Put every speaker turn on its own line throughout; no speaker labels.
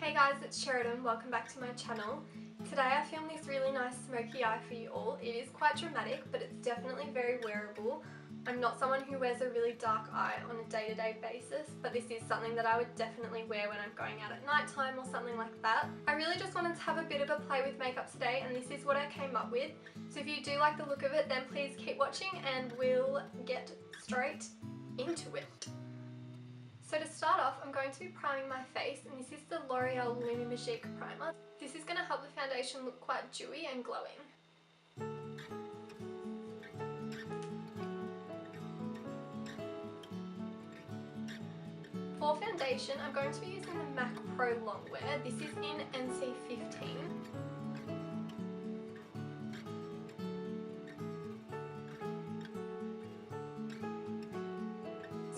Hey guys, it's Sheridan. Welcome back to my channel. Today I filmed this really nice smoky eye for you all. It is quite dramatic, but it's definitely very wearable. I'm not someone who wears a really dark eye on a day-to-day basis, but this is something that I would definitely wear when I'm going out at night time or something like that. I really just wanted to have a bit of a play with makeup today, and this is what I came up with. So if you do like the look of it, then please keep watching and we'll get straight into it. So to start off, I'm going to be priming my face, and this is the L'Oreal Lumi Magique primer. This is going to help the foundation look quite dewy and glowing. For foundation, I'm going to be using the MAC Prolongwear. This is in NC15.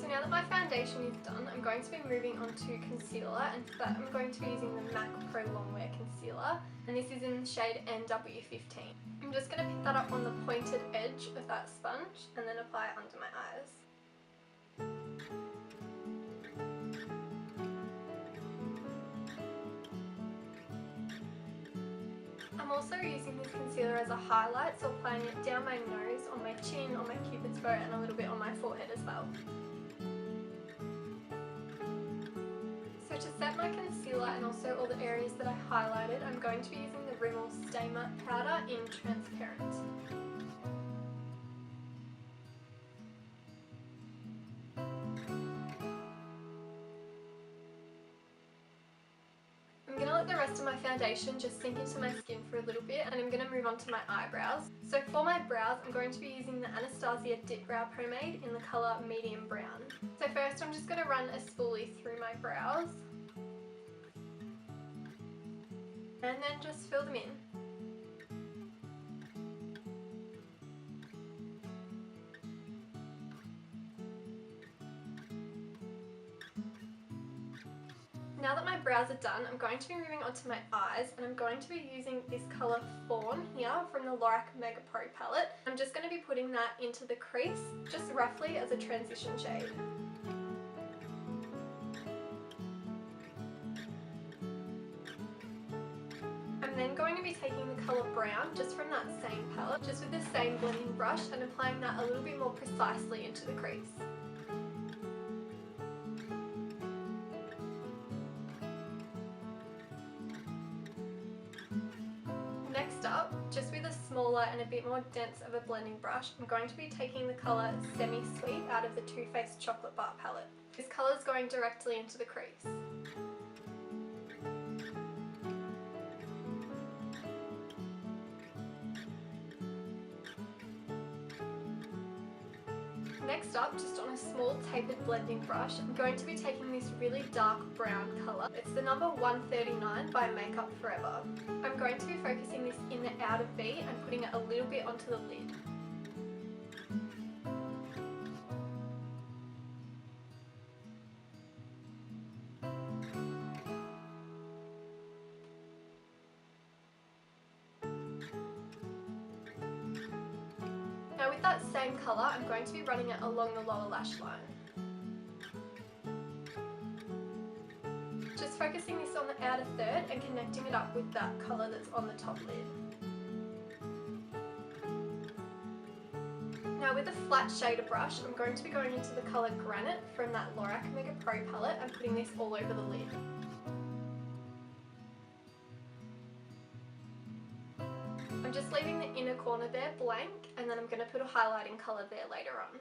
Now that my foundation is done, I'm going to be moving on to concealer, and for that I'm going to be using the MAC Prolongwear concealer, and this is in the shade NW15. I'm just going to pick that up on the pointed edge of that sponge and then apply it under my eyes. I'm also using this concealer as a highlight, so applying it down my nose, on my chin, on my cupid's bow, and a little bit on my forehead as well. To set my concealer and also all the areas that I highlighted, I'm going to be using the Rimmel Stay Matte Powder in Transparent. I'm going to let the rest of my foundation just sink into my skin for a little bit, and I'm going to move on to my eyebrows. So for my brows, I'm going to be using the Anastasia Dipbrow Pomade in the colour Medium Brown. So first I'm just going to run a spoolie through my brows, and then just fill them in. Now that my brows are done, I'm going to be moving on to my eyes, and I'm going to be using this colour Fawn here from the Lorac Mega Pro palette. I'm just going to be putting that into the crease, just roughly as a transition shade. I'm then going to be taking the colour Brown just from that same palette, just with the same blending brush, and applying that a little bit more precisely into the crease. Next up, just with a smaller and a bit more dense of a blending brush, I'm going to be taking the colour Semi Sweet out of the Too Faced Chocolate Bar palette. This colour is going directly into the crease. Next up, just on a small tapered blending brush, I'm going to be taking this really dark brown colour. It's the number 139 by Makeup Forever. I'm going to be focusing this in the outer V and putting it a little bit onto the lid. Now with that same colour, I'm going to be running it along the lower lash line. Just focusing this on the outer third and connecting it up with that colour that's on the top lid. Now with a flat shader brush, I'm going to be going into the colour Granite from that Lorac Mega Pro palette and putting this all over the lid. I'm just leaving the inner corner there blank, and then I'm going to put a highlighting colour there later on.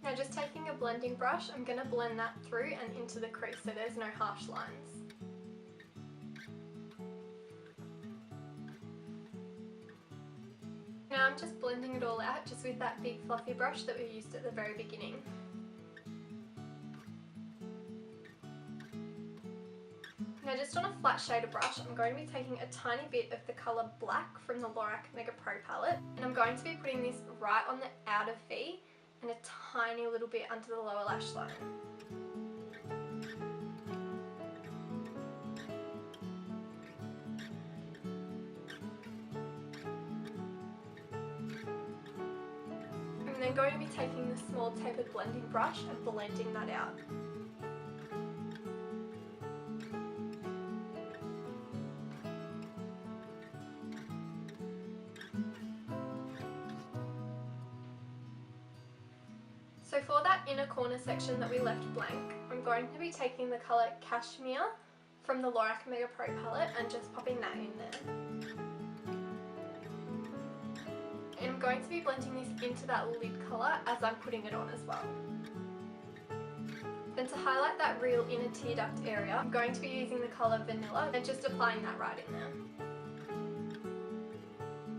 Now just taking a blending brush, I'm going to blend that through and into the crease so there's no harsh lines. Now I'm just blending it all out just with that big fluffy brush that we used at the very beginning. Now just on a flat shader brush, I'm going to be taking a tiny bit of the colour Black from the Lorac Mega Pro palette, and I'm going to be putting this right on the outer V and a tiny little bit under the lower lash line. I'm then going to be taking the small tapered blending brush and blending that out. So for that inner corner section that we left blank, I'm going to be taking the colour Cashmere from the Lorac Mega Pro palette and just popping that in there. And I'm going to be blending this into that lid colour as I'm putting it on as well. Then to highlight that real inner tear duct area, I'm going to be using the colour Vanilla and just applying that right in there.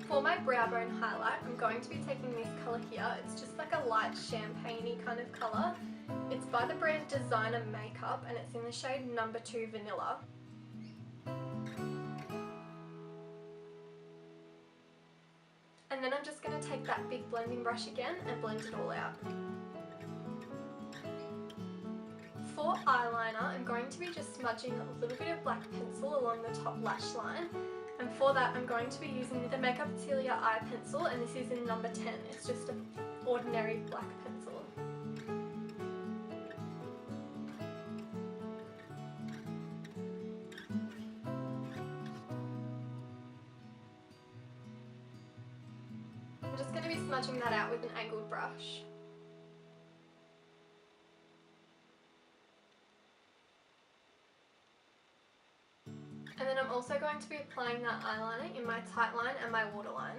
For my brow bone highlight, I'm going to be taking this colour here. It's just like a light champagne-y kind of colour. It's by the brand Designer Makeup and it's in the shade number 2 Vanilla. And then I'm just going to take that big blending brush again and blend it all out. For eyeliner, I'm going to be just smudging a little bit of black pencil along the top lash line. And for that, I'm going to be using the Makeup Atelier eye pencil, and this is in number 10. It's just an ordinary black pencil. I'm just going to be smudging that out with an angled brush. And then I'm also going to be applying that eyeliner in my tight line and my waterline.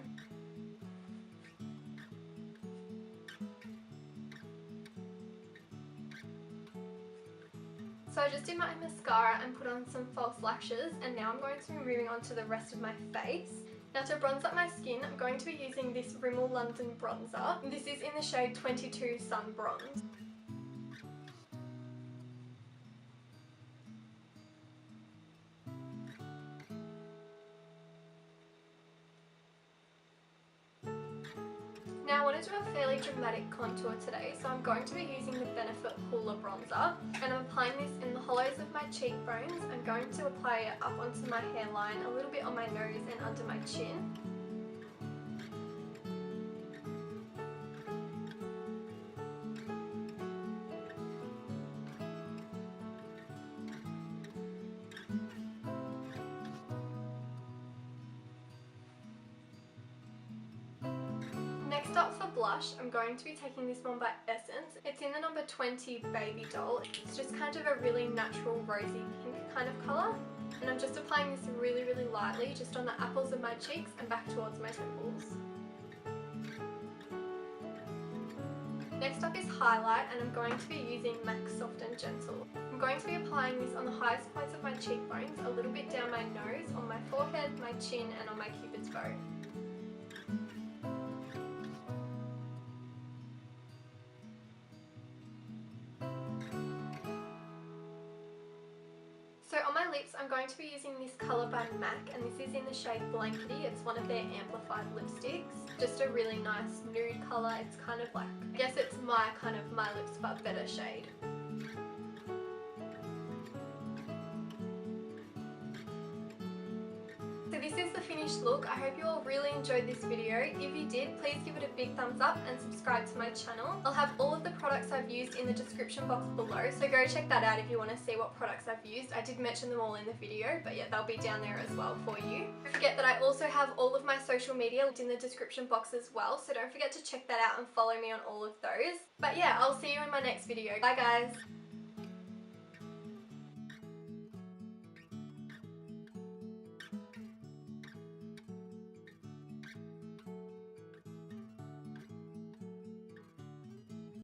So I just did my mascara and put on some false lashes, and now I'm going to be moving on to the rest of my face. Now to bronze up my skin, I'm going to be using this Rimmel London bronzer. This is in the shade 22 Sun Bronze. Now I want to do a fairly dramatic contour today, so I'm going to be using the Benefit Hoola bronzer, and I'm applying this in the hollows of my cheekbones. I'm going to apply it up onto my hairline, a little bit on my nose and under my chin. Next up for blush, I'm going to be taking this one by Essence. It's in the number 20 Babydoll. It's just kind of a really natural rosy pink kind of colour. And I'm just applying this really, really lightly, just on the apples of my cheeks and back towards my temples. Next up is highlight, and I'm going to be using MAC Soft and Gentle. I'm going to be applying this on the highest points of my cheekbones, a little bit down my nose, on my forehead, my chin and on my cupid's bow. So on my lips, I'm going to be using this colour by MAC, and this is in the shade Blankety. It's one of their amplified lipsticks. Just a really nice nude colour. It's kind of like, I guess it's my lips but better shade. So this is the finished look. I hope you all really enjoyed this video. If you did, please give it a big thumbs up and subscribe to my channel. I'll have all of the products I've used in the description box below, so go check that out if you want to see what products I've used. I did mention them all in the video, but yeah, they'll be down there as well for you. Don't forget that I also have all of my social media linked in the description box as well, so don't forget to check that out and follow me on all of those. But yeah, I'll see you in my next video. Bye guys!